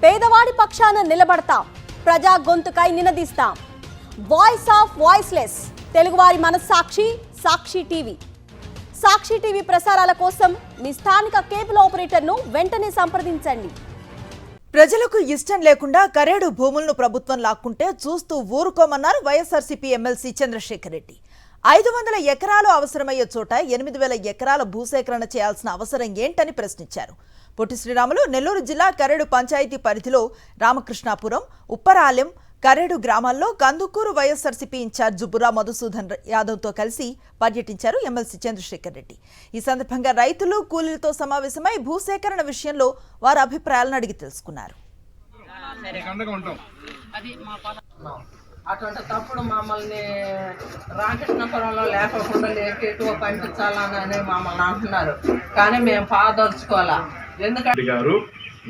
పేదవాడి పక్షాన నిలబడతాం, ప్రజా గొంతుకై నినదిస్తాం. వాయిస్ ఆఫ్ వాయిస్లెస్, తెలుగువారి మనస్సాక్షి సాక్షి టీవీ. సాక్షి టీవీ ప్రసారాల కోసం మీ స్థానిక కేబుల్ ఆపరేటర్ను వెంటనే సంప్రదించండి. ప్రజలకు ఇష్టం లేకుండా కరేడు భూములను ప్రభుత్వం లాక్కుంటే చూస్తూ ఊరుకోమన్నారు వైఎస్ఆర్సీపీ ఎమ్మెల్సీ చంద్రశేఖర్ రెడ్డి. 500 ఎకరాలు అవసరమయ్యే చోట 8000 ఎకరాల భూసేకరణ చేయాల్సిన అవసరం ఏంటని ప్రశ్నించారు. పొట్టి శ్రీరాములు నెల్లూరు జిల్లా కరేడు పంచాయతీ పరిధిలో రామకృష్ణాపురం, ఉప్పరాలెం, కరేడు గ్రామాల్లో కందుకూరు వైఎస్ఆర్సీపీ ఇన్ఛార్జ్ బుర్రా మధుసూదన్ యాదవ్తో కలిసి పర్యటించారు ఎమ్మెల్సీ చంద్రశేఖర్ రెడ్డి. ఈ సందర్భంగా రైతులు, కూలీలతో సమావేశమై భూసేకరణ విషయంలో వారి అభిప్రాయాలను అడిగి తెలుసుకున్నారు. అటువంటి తప్పుడు మమ్మల్ని రామకృష్ణపురంలో లేకుండా ఎటు పంపించాలని మమ్మల్ని అంటున్నారు, కానీ మేము పాదర్చుకోవాలా. ఎందుకంటే గారు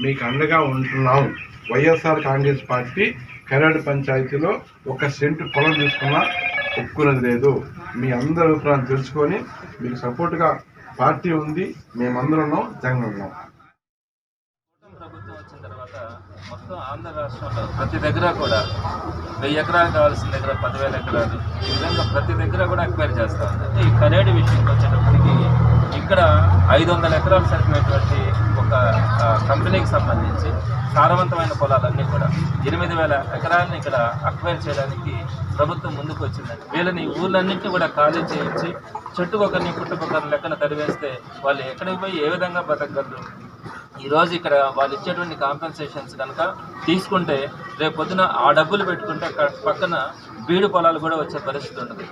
మీకు అండగా ఉంటున్నాం. వైఎస్ఆర్ కాంగ్రెస్ పార్టీ కరేడు పంచాయతీలో 1 సెంటు పొలం తీసుకున్నా ఒప్పుకున్నది లేదు. మీ అందరి అభిప్రాయం తెలుసుకొని మీకు సపోర్ట్గా పార్టీ ఉంది, మేమందరం జగన్ ఉన్నాం. ప్రభుత్వం వచ్చిన తర్వాత మొత్తం ఆంధ్ర రాష్ట్రంలో ప్రతి దగ్గర కూడా 1000 ఎకరాలు కావాల్సిన దగ్గర 10,000 ఎకరాలు, ఈ విధంగా ప్రతి దగ్గర కూడా ఎక్వైర్ చేస్తూ ఉంది. ఈ కరేడు విషయంకి వచ్చేటప్పటికి ఇక్కడ 500 ఎకరాలు సరిపోయేటువంటి ఒక కంపెనీకి సంబంధించి సారవంతమైన పొలాలన్నీ కూడా 8000 ఎకరాలని ఇక్కడ అక్వైర్ చేయడానికి ప్రభుత్వం ముందుకు వచ్చిందండి. వీళ్ళని ఊళ్ళన్నింటినీ కూడా ఖాళీ చేయించి చెట్టుకొకరిని పుట్టుకొకరిని లెక్కన తరివేస్తే వాళ్ళు ఎక్కడికి పోయి ఏ విధంగా బతకగలరు? ఈరోజు ఇక్కడ వాళ్ళు ఇచ్చేటువంటి కాంపెన్సేషన్స్ కనుక తీసుకుంటే రేపు పొద్దున ఆ డబ్బులు పెట్టుకుంటే పక్కన బీడు పొలాలు కూడా వచ్చే పరిస్థితి ఉంటుంది.